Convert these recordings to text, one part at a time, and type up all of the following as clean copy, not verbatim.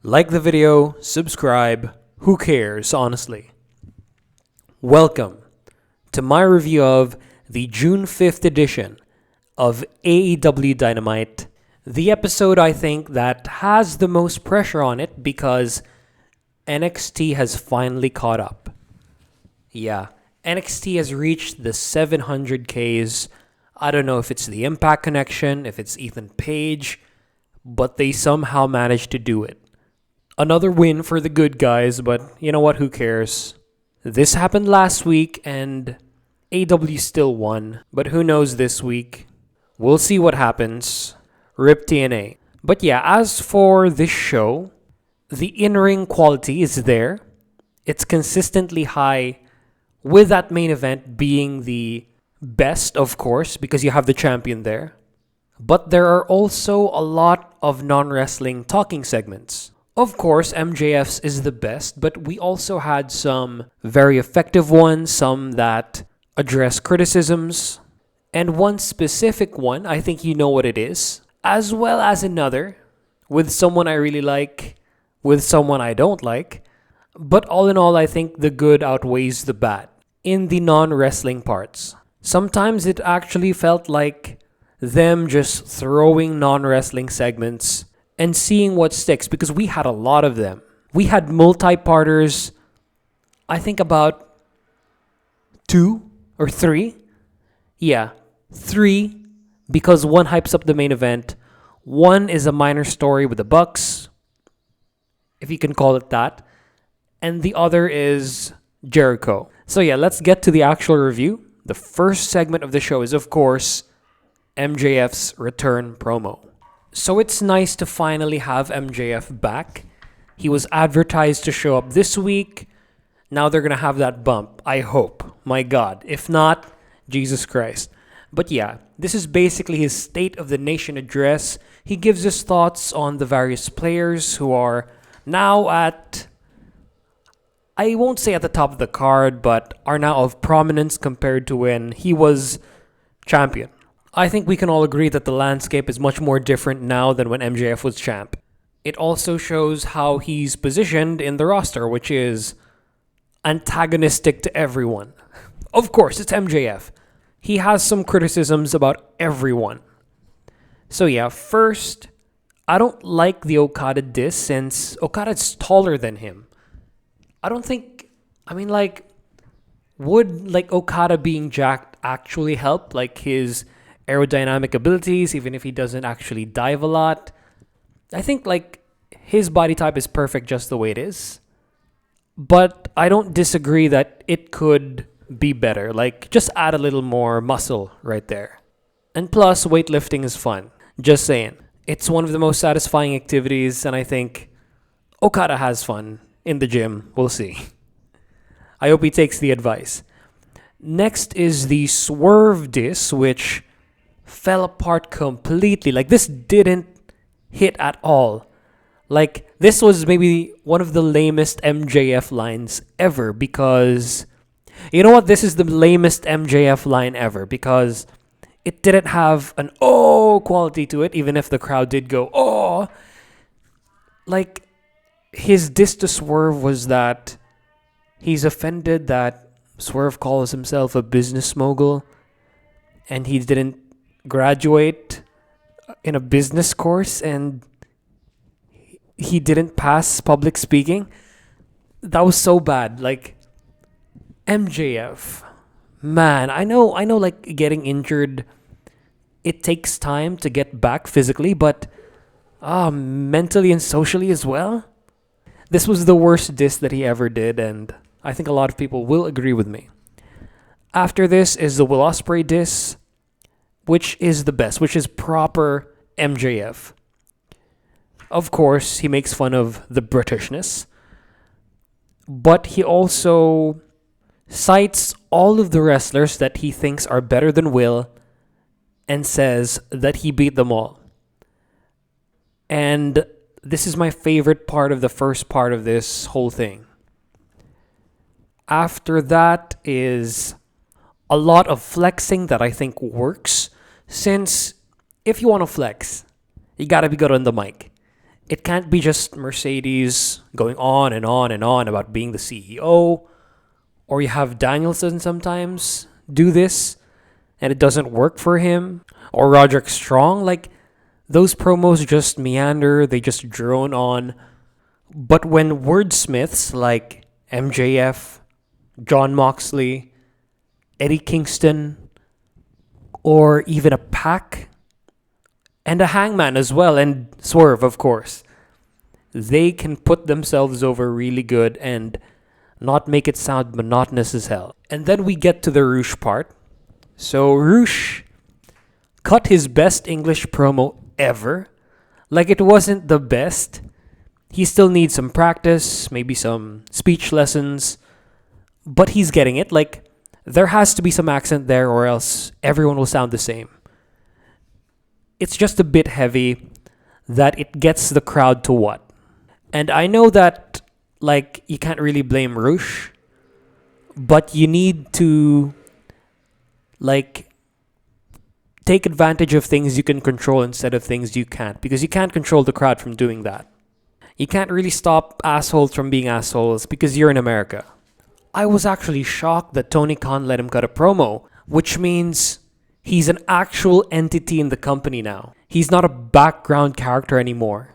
Like the video, subscribe, who cares, honestly. Welcome to my review of the June 5th edition of AEW Dynamite. The episode I think that has the most pressure on it because NXT has finally caught up. Yeah, NXT has reached the 700Ks. I don't know if it's the Impact connection, if it's Ethan Page, but they somehow managed to do it. Another win for the good guys, but you know what, who cares? This happened last week and AEW still won, but who knows this week? We'll see what happens. RIP TNA. But yeah, as for this show, the in-ring quality is there. It's consistently high, with that main event being the best, of course, because you have the champion there. But there are also a lot of non-wrestling talking segments. Of course, MJF's is the best, but we also had some very effective ones, some that address criticisms, and one specific one, I think you know what it is, as well as another, with someone I really like, with someone I don't like. But all in all, I think the good outweighs the bad in the non-wrestling parts. Sometimes it actually felt like them just throwing non-wrestling segments and seeing what sticks, because we had a lot of them. We had multi-parters, I think about 2 or 3. Yeah, 3, because one hypes up the main event. One is a minor story with the Bucks, if you can call it that. And the other is Jericho. So yeah, let's get to the actual review. The first segment of the show is, of course, MJF's return promo. So it's nice to finally have MJF back. He was advertised to show up this week. Now they're going to have that bump, I hope. My God. If not, Jesus Christ. But yeah, this is basically his State of the Nation address. He gives his thoughts on the various players who are now at, I won't say at the top of the card, but are now of prominence compared to when he was champion. I think we can all agree that the landscape is much more different now than when MJF was champ. It also shows how he's positioned in the roster, which is antagonistic to everyone. Of course, it's MJF. He has some criticisms about everyone. So yeah, first, I don't like the Okada diss since Okada's taller than him. Would Okada being jacked actually help? Like his aerodynamic abilities, even if he doesn't actually dive a lot. I think his body type is perfect just the way it is. But I don't disagree that it could be better. Just add a little more muscle right there. And plus, weightlifting is fun. Just saying. It's one of the most satisfying activities, and I think Okada has fun in the gym. We'll see. I hope he takes the advice. Next is the Swerve diss, which fell apart completely. This didn't hit at all. This was maybe one of the lamest MJF lines ever, because you know what? This is the lamest MJF line ever because it didn't have an oh quality to it, even if the crowd did go oh. His diss to Swerve was that he's offended that Swerve calls himself a business mogul and he didn't graduate in a business course and he didn't pass public speaking. That was so bad. MJF, man, I know getting injured, it takes time to get back physically, but mentally and socially as well. This was the worst diss that he ever did, and I think a lot of people will agree with me. After this is the Will Ospreay diss, which is the best, which is proper MJF. Of course, he makes fun of the Britishness, but he also cites all of the wrestlers that he thinks are better than Will and says that he beat them all. And this is my favorite part of the first part of this whole thing. After that is a lot of flexing that I think works, since if you want to flex, you gotta be good on the mic. It can't be just Mercedes going on and on and on about being the CEO, or you have Danielson sometimes do this and it doesn't work for him, or Roderick Strong. Like, those promos just meander, they just drone on. But when wordsmiths like MJF, John Moxley, Eddie Kingston, or even a Pac, and a Hangman as well, and Swerve, of course, they can put themselves over really good and not make it sound monotonous as hell. And then we get to the Roosh part. So Roosh cut his best English promo ever. Like, it wasn't the best. He still needs some practice, maybe some speech lessons, but he's getting it. Like, there has to be some accent there or else everyone will sound the same. It's just a bit heavy that it gets the crowd to what? And I know that, like, you can't really blame Roosh, but you need to, like, take advantage of things you can control instead of things you can't, because you can't control the crowd from doing that. You can't really stop assholes from being assholes because you're in America. I was actually shocked that Tony Khan let him cut a promo, which means he's an actual entity in the company now. He's not a background character anymore.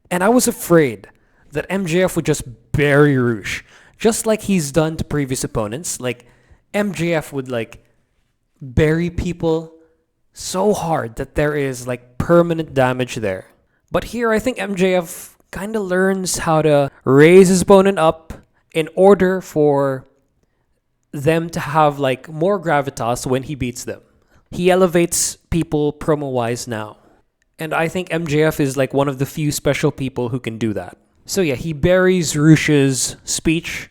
And I was afraid that MJF would just bury Roosh, just like he's done to previous opponents. Like, MJF would, like, bury people so hard that there is, like, permanent damage there. But here, I think MJF kind of learns how to raise his opponent up in order for them to have, like, more gravitas when he beats them. He elevates people promo-wise now. And I think MJF is, like, one of the few special people who can do that. So yeah, he buries Roosh's speech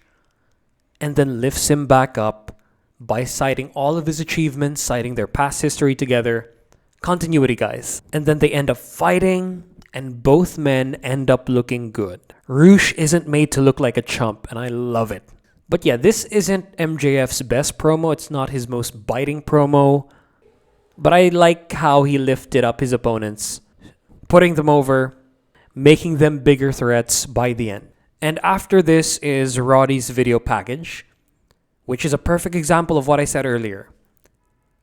and then lifts him back up by citing all of his achievements, citing their past history together. Continuity, guys. And then they end up fighting, and both men end up looking good. Roosh isn't made to look like a chump, and I love it. But yeah, this isn't MJF's best promo. It's not his most biting promo. But I like how he lifted up his opponents, putting them over, making them bigger threats by the end. And after this is Roddy's video package, which is a perfect example of what I said earlier.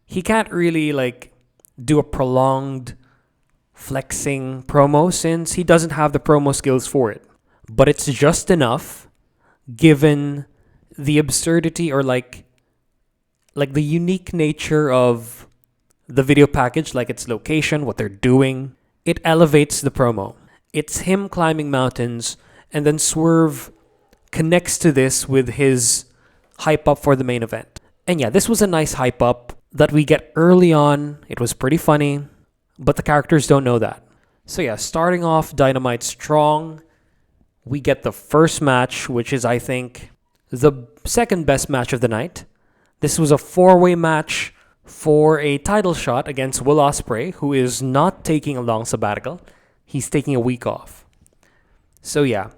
He can't really, like, do a prolonged flexing promo since he doesn't have the promo skills for it. But it's just enough given the absurdity or like the unique nature of the video package, like its location, what they're doing. It elevates the promo. It's him climbing mountains, and then Swerve connects to this with his hype up for the main event. And yeah, this was a nice hype up that we get early on. It was pretty funny, but the characters don't know that. So yeah, starting off Dynamite strong, we get the first match, which is, I think, the second best match of the night. This was a 4-way match for a title shot against Will Ospreay, who is not taking a long sabbatical. He's taking a week off. So yeah,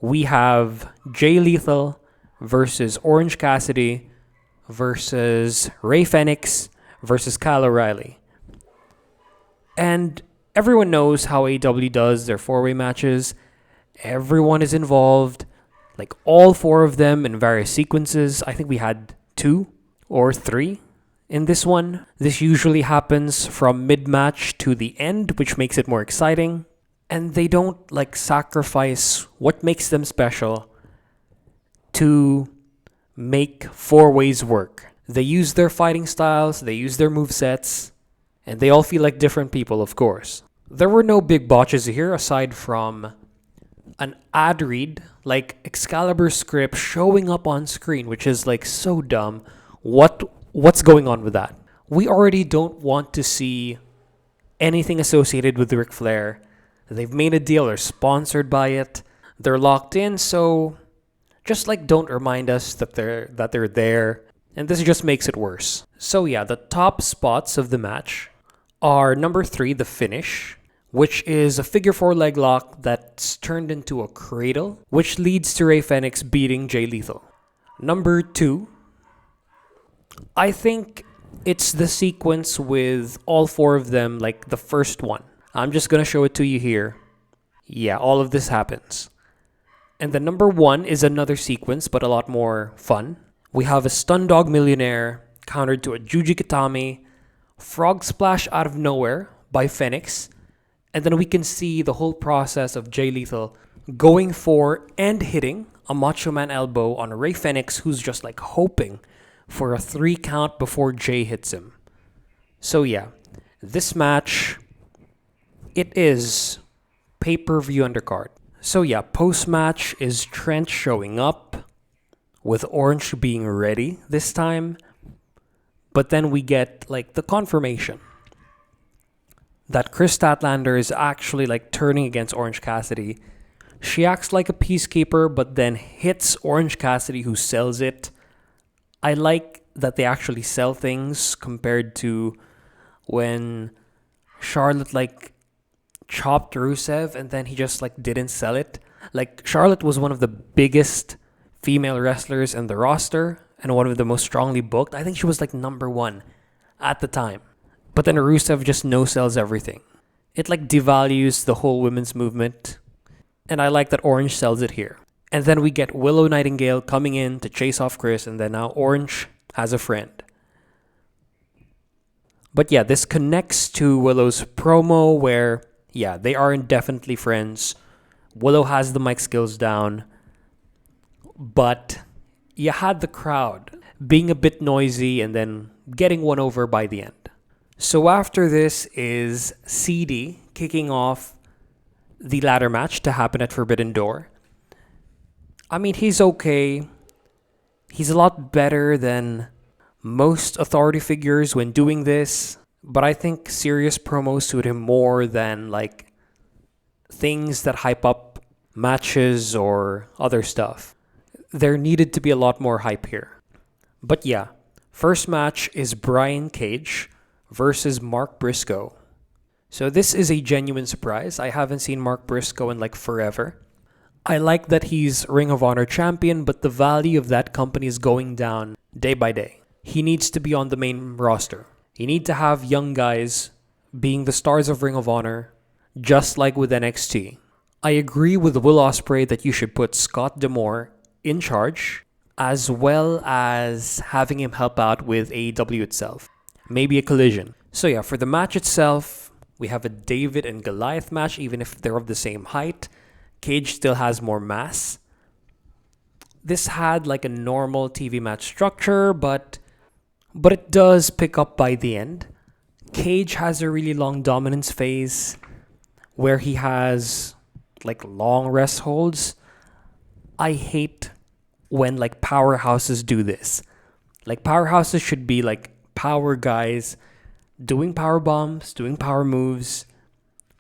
we have Jay Lethal versus Orange Cassidy versus Ray Fenix versus Kyle O'Reilly. And everyone knows how AEW does their 4-way matches. Everyone is involved, like all 4 of them in various sequences. I think we had 2 or 3 in this one. This usually happens from mid-match to the end, which makes it more exciting. And they don't, like, sacrifice what makes them special to make 4 ways work. They use their fighting styles, they use their movesets, and they all feel like different people, of course. There were no big botches here aside from an ad read, like Excalibur's script showing up on screen, which is, like, so dumb. What's going on with that? We already don't want to see anything associated with Ric Flair. They've made a deal, they're sponsored by it, they're locked in, so just, like, don't remind us that they're there, and this just makes it worse. So yeah, the top spots of the match are number 3, the finish, which is a figure 4 leg lock that's turned into a cradle, which leads to Ray Fenix beating Jay Lethal. Number 2, I think it's the sequence with all 4 of them, like the first one. I'm just gonna show it to you here. Yeah, all of this happens. And the number one is another sequence, but a lot more fun. We have a Stun Dog Millionaire countered to a Juji Katami, Frog Splash out of nowhere by Phoenix, and then we can see the whole process of Jay Lethal going for and hitting a Macho Man elbow on Ray Phoenix, who's just like hoping for a 3 count before Jay hits him. So yeah, this match, it is pay-per-view undercard. So yeah, post-match is Trent showing up with Orange being ready this time. But then we get like the confirmation that Chris Statlander is actually like turning against Orange Cassidy. She acts like a peacekeeper, but then hits Orange Cassidy, who sells it. I like that they actually sell things compared to when Charlotte like chopped Rusev and then he just like didn't sell it. Like Charlotte was one of the biggest female wrestlers in the roster and one of the most strongly booked. I think she was like number 1 at the time. But then Rusev just no sells everything. It like devalues the whole women's movement. And I like that Orange sells it here. And then we get Willow Nightingale coming in to chase off Chris, and then now Orange has a friend. But yeah, this connects to Willow's promo where, yeah, they are indefinitely friends. Willow has the mic skills down. But you had the crowd being a bit noisy and then getting one over by the end. So after this is CD kicking off the ladder match to happen at Forbidden Door. I mean, he's okay. He's a lot better than most authority figures when doing this, but I think serious promos suit him more than like things that hype up matches or other stuff. There needed to be a lot more hype here. But yeah, first match is Brian Cage versus Mark Briscoe. So this is a genuine surprise. I haven't seen Mark Briscoe in like forever. I like that he's Ring of Honor champion, but the value of that company is going down day by day. He needs to be on the main roster. You need to have young guys being the stars of Ring of Honor, just like with NXT. I agree with Will Ospreay that you should put Scott D'Amore in charge, as well as having him help out with AEW itself. Maybe a collision. So yeah, for the match itself, we have a David and Goliath match, even if they're of the same height. Cage still has more mass. This had like a normal TV match structure, but it does pick up by the end. Cage has a really long dominance phase where he has like long rest holds. I hate when like powerhouses do this. Like powerhouses should be like power guys doing power bombs, doing power moves,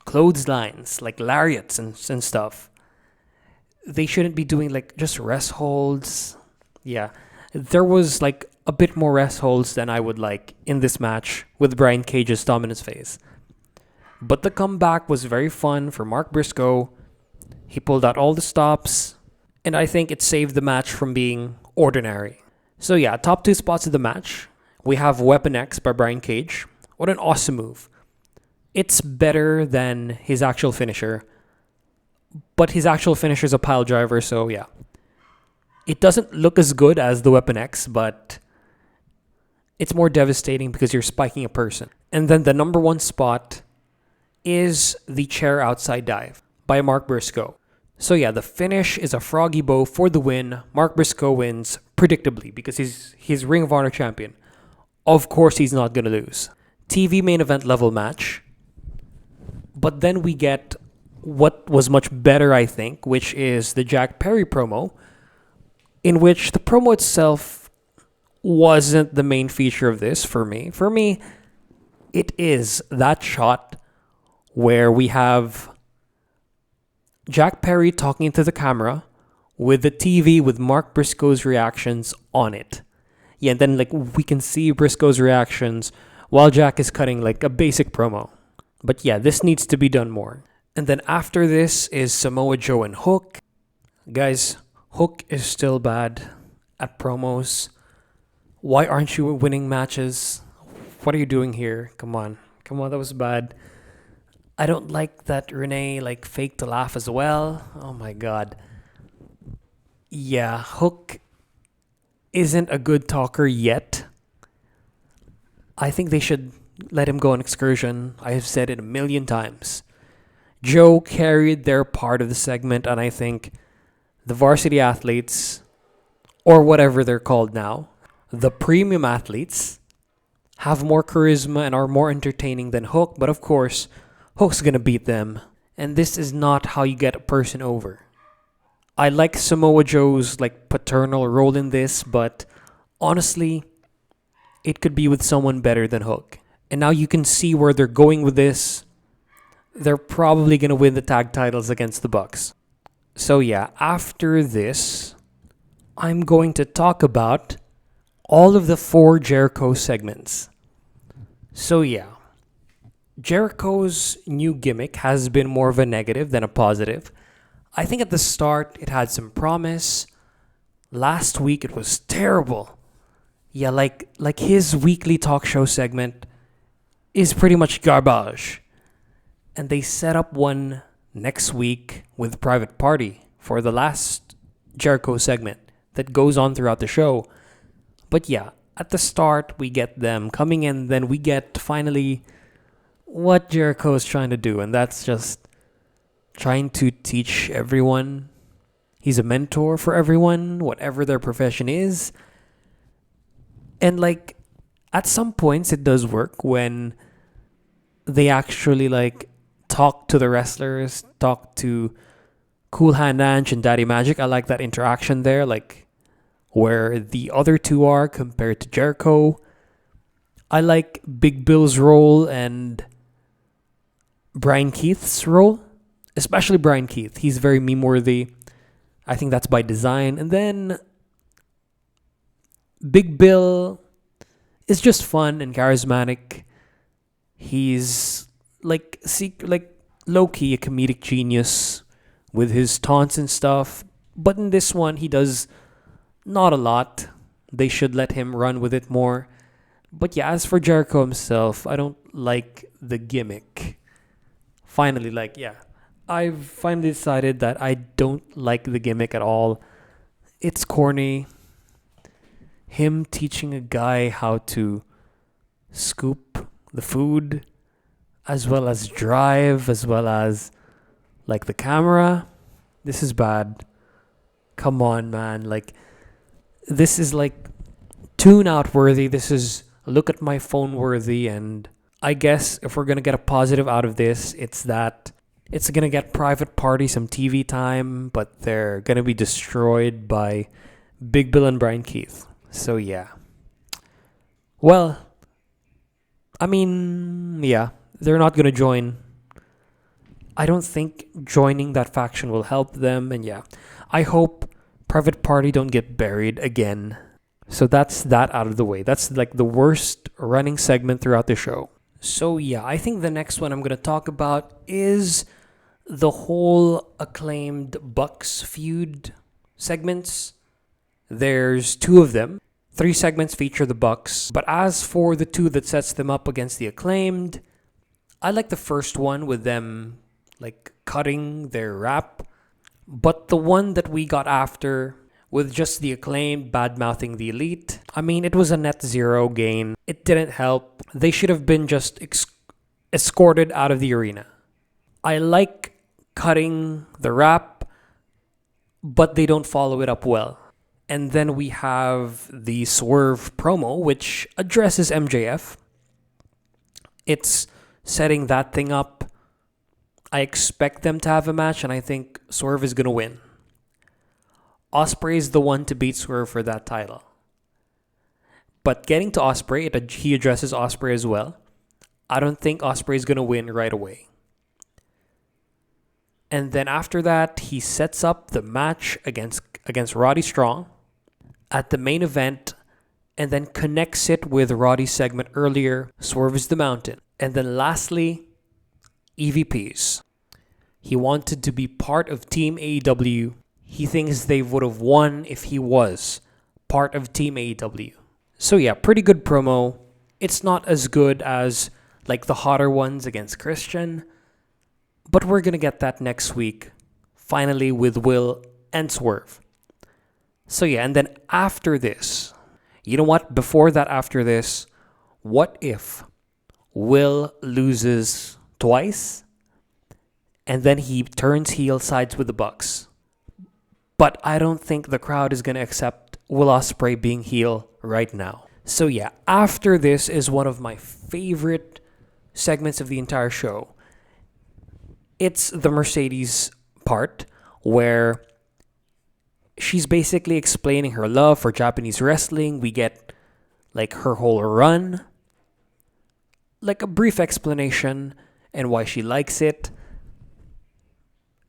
clotheslines, like lariats and stuff. They shouldn't be doing like just rest holds. Yeah, there was like a bit more rest holds than I would like in this match with Brian Cage's dominance phase. But the comeback was very fun for Mark Briscoe. He pulled out all the stops, and I think it saved the match from being ordinary. So yeah, top 2 spots of the match. We have Weapon X by Brian Cage. What an awesome move. It's better than his actual finisher, but his actual finisher is a pile driver, so yeah. It doesn't look as good as the Weapon X, but it's more devastating because you're spiking a person. And then the number 1 spot is the chair outside dive by Mark Briscoe. So yeah, the finish is a froggy bow for the win. Mark Briscoe wins predictably because he's Ring of Honor champion. Of course he's not going to lose. TV main event level match. But then we get what was much better, I think, which is the Jack Perry promo, in which the promo itself wasn't the main feature of this for me. For me, it is that shot where we have Jack Perry talking to the camera with the TV with Mark Briscoe's reactions on it. Yeah, and then like we can see Briscoe's reactions while Jack is cutting like a basic promo. But yeah, this needs to be done more. And then after this is Samoa Joe and Hook. Guys, Hook is still bad at promos. Why aren't you winning matches? What are you doing here? Come on, that was bad. I don't like that Renee like faked a laugh as well. Oh my god. Yeah, Hook isn't a good talker yet. I think they should let him go on excursion. I have said it a million times. Joe carried their part of the segment, and I think the varsity athletes, or whatever they're called now, the premium athletes, have more charisma and are more entertaining than Hook, but of course, Hook's gonna beat them. And this is not how you get a person over. I like Samoa Joe's like paternal role in this, but honestly, it could be with someone better than Hook. And now you can see where they're going with this. They're probably gonna win the tag titles against the Bucks. So yeah, after this, I'm going to talk about all of the 4 Jericho segments. So yeah, Jericho's new gimmick has been more of a negative than a positive. I think at the start it had some promise. Last week it was terrible. Yeah, like his weekly talk show segment is pretty much garbage. And they set up one next week with Private Party for the last Jericho segment that goes on throughout the show. But yeah, at the start we get them coming in, then we get finally what Jericho is trying to do, and that's just trying to teach everyone. He's a mentor for everyone, whatever their profession is. And like at some points it does work when they actually like talk to the wrestlers, talk to Cool Hand Ange and Daddy Magic. I like that interaction there, like where the other two are compared to Jericho. I like Big Bill's role and Brian Keith's role, especially Brian Keith. He's very meme worthy. I think that's by design. And then Big Bill is just fun and charismatic. He's like low key a comedic genius with his taunts and stuff. But in this one, he does not a lot. They should let him run with it more. But yeah, as for Jericho himself, I don't like the gimmick. I've finally decided that I don't like the gimmick at all. It's corny. Him teaching a guy how to scoop the food, as well as drive, as well as like the camera. This is bad. Come on, man. Like, this is like tune out worthy. This is look at my phone worthy. And I guess if we're going to get a positive out of this, it's that it's going to get Private Party some TV time, but they're going to be destroyed by Big Bill and Brian Keith. So yeah. Well, I mean, yeah, they're not going to join. I don't think joining that faction will help them. And yeah, I hope Private Party don't get buried again. So that's that out of the way. That's like the worst running segment throughout the show. So yeah, I think the next one I'm going to talk about is the whole Acclaimed Bucks feud segments. There's 2 of them. 3 segments feature the Bucks. But as for the 2 that sets them up against the Acclaimed, I like the first one with them like cutting their rap. But the one that we got after with just the Acclaimed bad-mouthing the Elite, I mean, it was a net zero gain. It didn't help. They should have been just escorted out of the arena. I like cutting the rap, but they don't follow it up well. And then we have the Swerve promo, which addresses MJF. It's setting that thing up. I expect them to have a match, and I think Swerve is going to win. Ospreay is the one to beat Swerve for that title. But getting to Ospreay, he addresses Ospreay as well. I don't think Ospreay is going to win right away. And then after that, he sets up the match against Roddy Strong at the main event, and then connects it with Roddy's segment earlier, Swerve is the Mountain. And then lastly, EVPs. He wanted to be part of Team AEW. He thinks they would have won if he was part of Team AEW. So yeah, pretty good promo. It's not as good as like the hotter ones against Christian, But we're gonna get that next week, finally, with Will and Swerve. So yeah, and then after this, you know what? Before that, after this, what if Will loses twice and then he turns heel, sides with the Bucks? But I don't think the crowd is gonna accept Will Ospreay being heel right now. So yeah, after this is one of my favorite segments of the entire show. It's the Mercedes part where she's basically explaining her love for Japanese wrestling. We get like her whole run, like a brief explanation and why she likes it.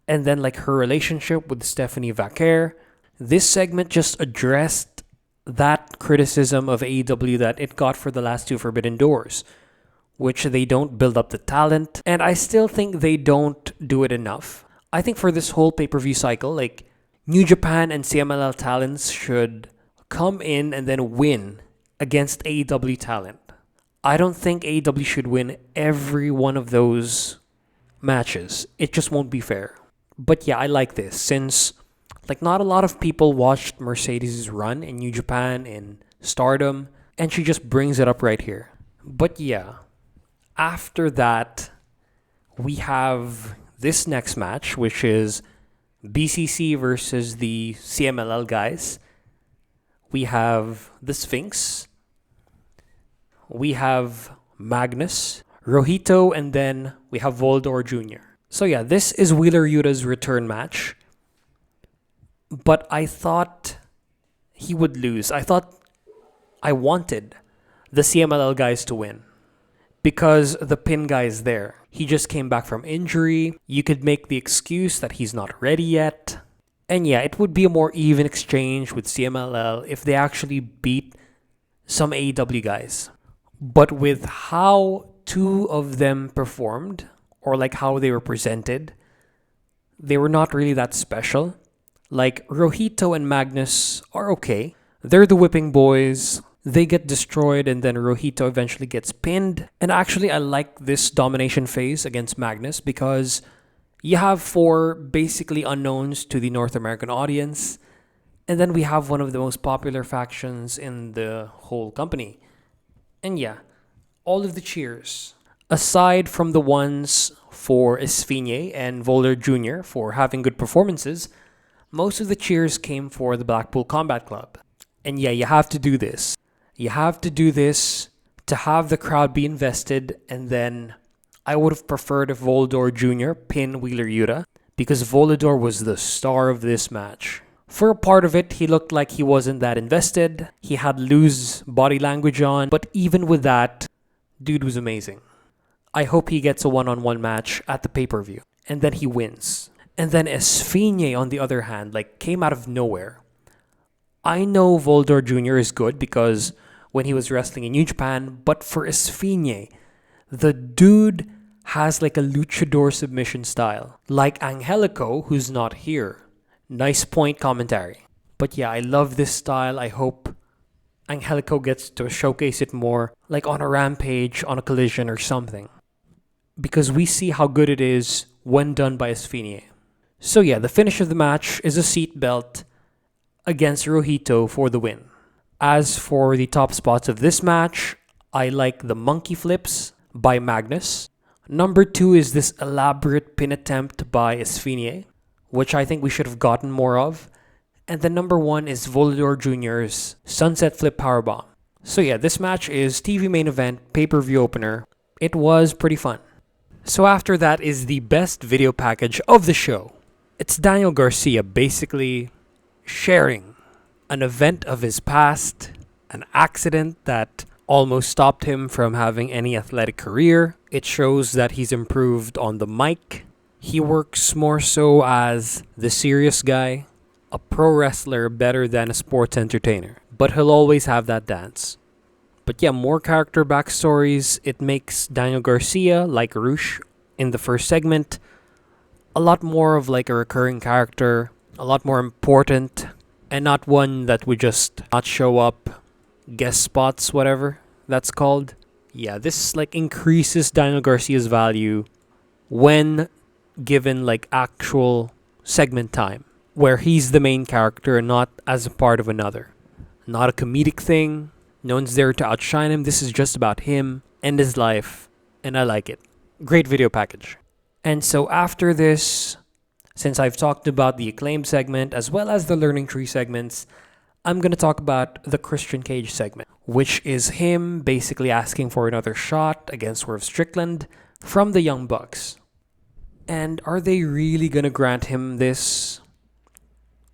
And then like her relationship with Stephanie Vaquer. This segment just addressed that criticism of AEW that it got for the last two Forbidden Doors, which they don't build up the talent. And I still think they don't do it enough. I think for this whole pay-per-view cycle, like New Japan and CMLL talents should come in and then win against AEW talent. I don't think AEW should win every one of those matches. It just won't be fair. But yeah, I like this since like not a lot of people watched Mercedes' run in New Japan and Stardom, and she just brings it up right here. But yeah, after that, we have this next match, which is BCC versus the CMLL guys. We have the Sphinx. We have Magnus, Rohito, and then we have Voldor Jr. So yeah, this is Wheeler Yuta's return match. But I thought he would lose. I wanted the CMLL guys to win because the pin guy is there. He just came back from injury. You could make the excuse that he's not ready yet. And yeah, it would be a more even exchange with CMLL if they actually beat some AEW guys. But with how two of them performed, or like how they were presented, they were not really that special. Like Rohito and Magnus are okay. They're the whipping boys. They get destroyed and then Rohito eventually gets pinned. And actually I like this domination phase against Magnus because you have four basically unknowns to the North American audience. And then we have one of the most popular factions in the whole company. And yeah, all of the cheers, aside from the ones for Esfinge and Voller Jr. for having good performances, most of the cheers came for the Blackpool Combat Club. And yeah, you have to do this. You have to do this to have the crowd be invested. And then I would have preferred if Voldor Jr. pinned Wheeler Yuta because Volador was the star of this match. For a part of it, he looked like he wasn't that invested. He had loose body language on. But even with that, dude was amazing. I hope he gets a one-on-one match at the pay-per-view. And then he wins. And then Esfinge, on the other hand, like came out of nowhere. I know Voldor Jr. is good because when he was wrestling in New Japan, but for Esfinge, the dude has like a luchador submission style. Like Angelico, who's not here. Nice point commentary. But yeah, I love this style. I hope Angelico gets to showcase it more, like on a Rampage, on a Collision or something. Because we see how good it is when done by Esfinge. So yeah, the finish of the match is a seat belt against Rohito for the win. As for the top spots of this match, I like the monkey flips by Magnus. Number 2 is this elaborate pin attempt by Esfinge, which I think we should have gotten more of. And then number 1 is Volador Jr.'s Sunset Flip Powerbomb. So yeah, this match is TV main event, pay-per-view opener. It was pretty fun. So after that is the best video package of the show. It's Daniel Garcia basically sharing an event of his past, an accident that almost stopped him from having any athletic career. It shows that he's improved on the mic. He works more so as the serious guy, a pro wrestler better than a sports entertainer. But he'll always have that dance. But yeah, more character backstories. It makes Daniel Garcia, like Rush in the first segment, a lot more of like a recurring character, a lot more important, and not one that would just not show up, guest spots, whatever that's called. Yeah, this like increases Daniel Garcia's value when given like actual segment time where he's the main character and not as a part of another. Not a comedic thing. No one's there to outshine him. This is just about him and his life, and I like it. Great video package. And so after this, since I've talked about the acclaimed segment as well as the learning tree segments, I'm going to talk about the Christian Cage segment, which is him basically asking for another shot against Swerve Strickland from the Young Bucks. And are they really going to grant him this?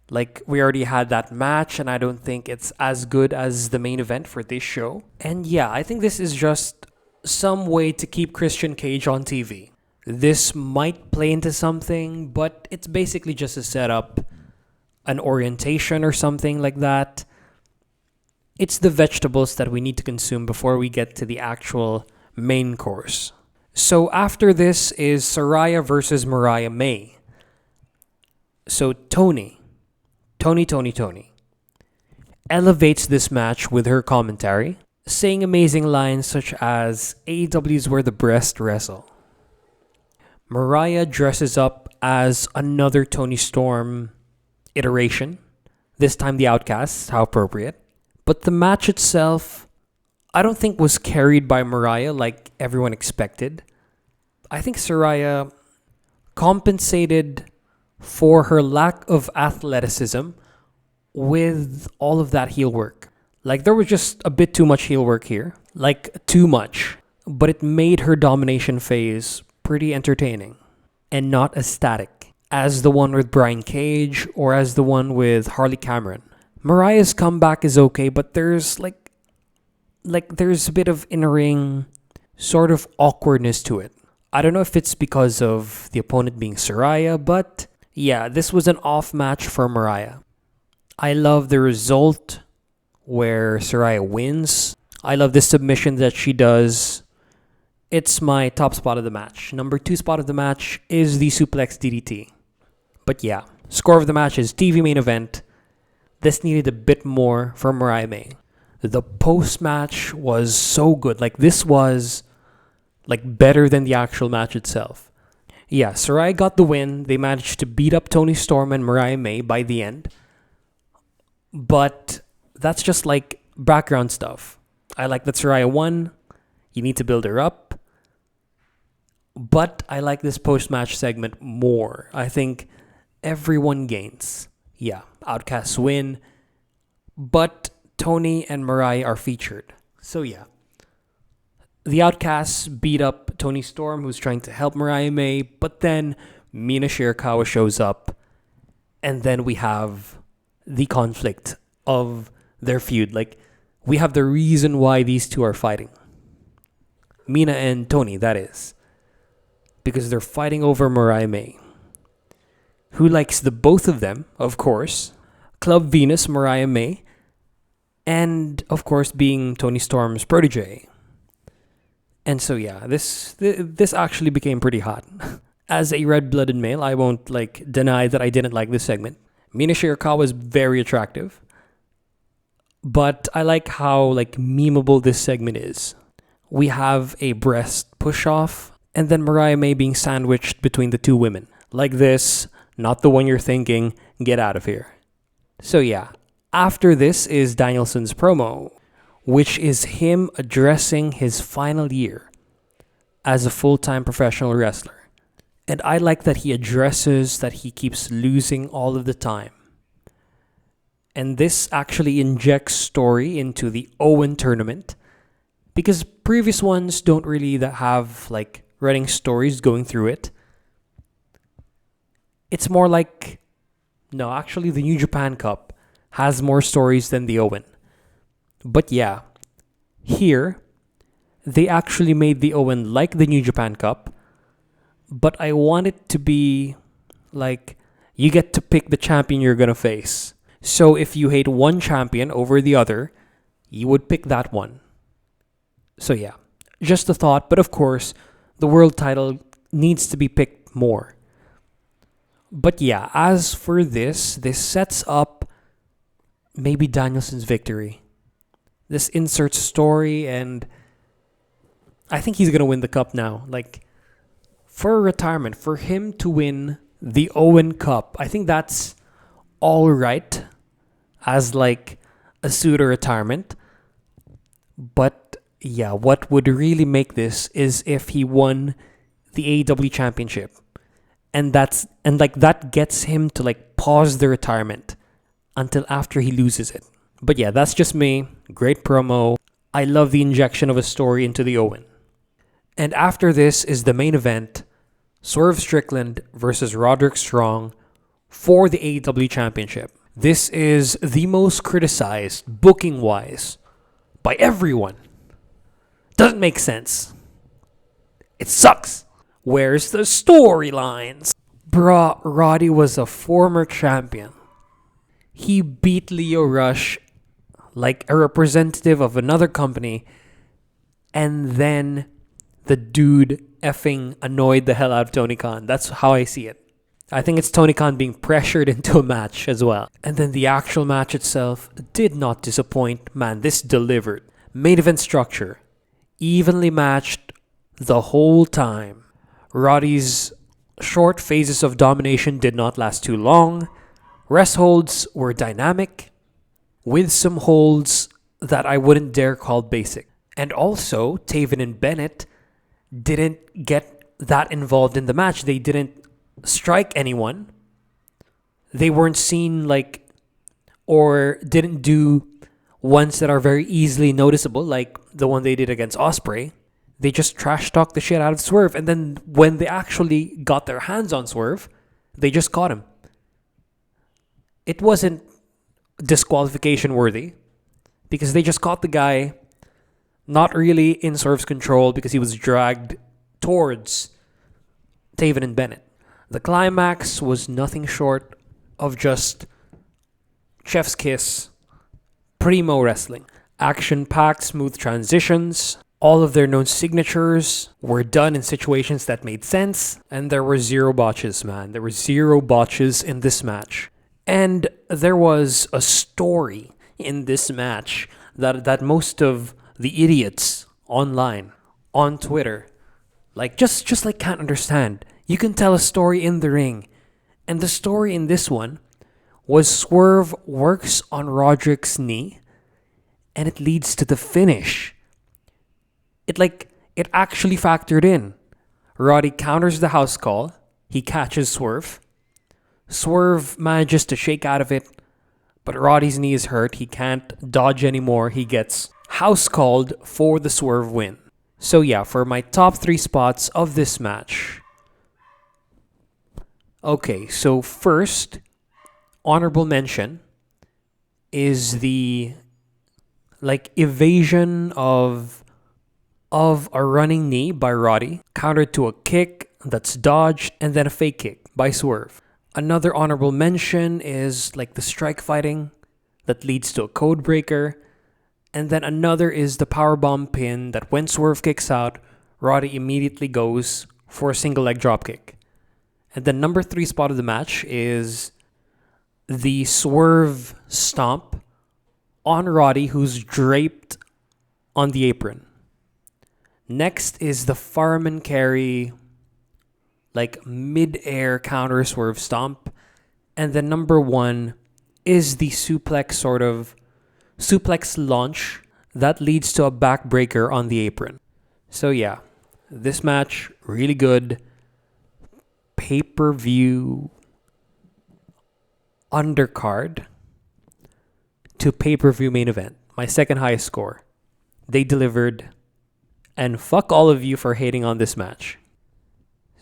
Like, we already had that match, and I don't think it's as good as the main event for this show. And yeah, I think this is just some way to keep Christian Cage on TV. This might play into something, but it's basically just a setup, an orientation or something like that. It's the vegetables that we need to consume before we get to the actual main course. So after this is Saraya versus Mariah May. So Tony elevates this match with her commentary, saying amazing lines such as AEW's where the breast wrestle. Mariah dresses up as another Tony Storm iteration, this time the Outcasts, how appropriate. But the match itself, I don't think was carried by Mariah like everyone expected. I think Saraya compensated for her lack of athleticism with all of that heel work. Like, there was just a bit too much heel work here. Like, too much. But it made her domination phase pretty entertaining and not as static as the one with Brian Cage or as the one with Harley Cameron. Mariah's comeback is okay, but there's there's a bit of in-ring sort of awkwardness to it. I don't know if it's because of the opponent being Saraya, but yeah, this was an off match for Mariah. I love the result where Saraya wins. I love the submission that she does. It's my top spot of the match. Number 2 spot of the match is the suplex DDT. But yeah, score of the match is TV main event. This needed a bit more from Mariah May. The post-match was so good. Like, this was better than the actual match itself. Yeah, Saraya got the win. They managed to beat up Toni Storm and Mariah May by the end. But that's just like background stuff. I like that Saraya won. You need to build her up. But I like this post-match segment more. I think everyone gains. Yeah, Outcasts win. But Tony and Mariah are featured. So yeah. The Outcasts beat up Toni Storm, who's trying to help Mariah May. But then Mina Shirakawa shows up. And then we have the conflict of their feud. Like, we have the reason why these two are fighting. Mina and Tony, that is. Because they're fighting over Mariah May. Who likes the both of them, of course. Club Venus, Mariah May. And, of course, being Toni Storm's protege. And so, yeah, this actually became pretty hot. As a red-blooded male, I won't, deny that I didn't like this segment. Mina Shirakawa is very attractive. But I like how, memeable this segment is. We have a breast push-off, and then Mariah May being sandwiched between the two women. Like this, not the one you're thinking, get out of here. So yeah, after this is Danielson's promo, which is him addressing his final year as a full-time professional wrestler. And I like that he addresses that he keeps losing all of the time. And this actually injects story into the Owen tournament, because previous ones don't really have running stories going through it. It's more the New Japan Cup has more stories than the Owen. But yeah, here, they actually made the Owen like the New Japan Cup, but I want it to be you get to pick the champion you're gonna face. So if you hate one champion over the other, you would pick that one. So yeah, just a thought, but of course, the world title needs to be picked more. But yeah, as for this sets up maybe Danielson's victory. This inserts story, and I think he's going to win the cup now. for a retirement, for him to win the Owen Cup, I think that's all right as like a pseudo retirement. But yeah, what would really make this is if he won the AEW championship. And that gets him to like pause the retirement until after he loses it. But yeah, that's just me. Great promo. I love the injection of a story into the Owen. And after this is the main event, Swerve Strickland versus Roderick Strong for the AEW championship. This is the most criticized booking-wise by everyone. Doesn't make sense. It sucks. Where's the storylines? Bruh, Roddy was a former champion. He beat Leo Rush like a representative of another company, and then the dude effing annoyed the hell out of Tony Khan. That's how I see it. I think it's Tony Khan being pressured into a match as well. And then the actual match itself did not disappoint. Man, this delivered. Main event structure. Evenly matched the whole time. Roddy's short phases of domination did not last too long. Rest holds were dynamic, with some holds that I wouldn't dare call basic. And also, Taven and Bennett didn't get that involved in the match. They didn't strike anyone. They weren't seen like, or didn't do ones that are very easily noticeable, like the one they did against Ospreay. They just trash talked the shit out of Swerve, and then when they actually got their hands on Swerve, they just caught him. It wasn't disqualification worthy because they just caught the guy not really in Swerve's control because he was dragged towards Taven and Bennett. The climax was nothing short of just chef's kiss, primo wrestling. Action-packed, smooth transitions. All of their known signatures were done in situations that made sense, and there were zero botches, man. There were zero botches in this match. And there was a story in this match that most of the idiots online, on Twitter, like just like can't understand. You can tell a story in the ring. And the story in this one was Swerve works on Roderick's knee and it leads to the finish. It actually factored in. Roddy counters the house call. He catches Swerve. Swerve manages to shake out of it, but Roddy's knee is hurt. He can't dodge anymore. He gets house called for the Swerve win. So yeah, for my top 3 spots of this match. Okay, so first, honorable mention is the evasion of a running knee by Roddy, countered to a kick that's dodged, and then a fake kick by Swerve. Another honorable mention is like the strike fighting that leads to a code breaker. And then another is the powerbomb pin that when Swerve kicks out, Roddy immediately goes for a single leg dropkick. And the number 3 spot of the match is the Swerve stomp on Roddy, who's draped on the apron. Next is the fireman carry, like mid-air counter Swerve stomp. And then number 1 is the suplex launch that leads to a backbreaker on the apron. So yeah, this match, really good. Pay-per-view undercard to pay-per-view main event. My second highest score. They delivered. And fuck all of you for hating on this match.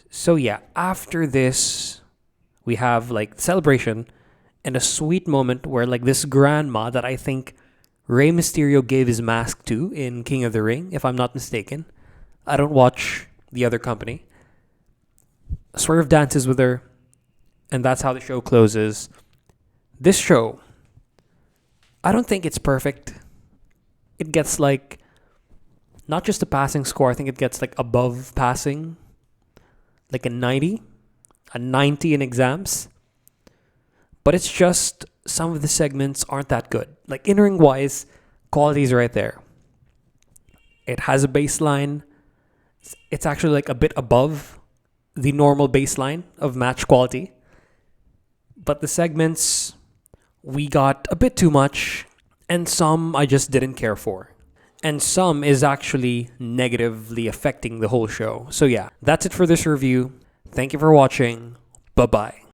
So yeah, after this, we have like celebration and a sweet moment where like this grandma that I think Rey Mysterio gave his mask to in King of the Ring, if I'm not mistaken. I don't watch the other company. Swerve dances with her, and that's how the show closes. This show, I don't think it's perfect. It gets like, not just a passing score, I think it gets like above passing, like a 90 in exams. But it's just some of the segments aren't that good. Like in-ring wise, quality's right there. It has a baseline. It's actually like a bit above the normal baseline of match quality. But the segments, we got a bit too much, and some I just didn't care for. And some is actually negatively affecting the whole show. So yeah, that's it for this review. Thank you for watching. Bye-bye.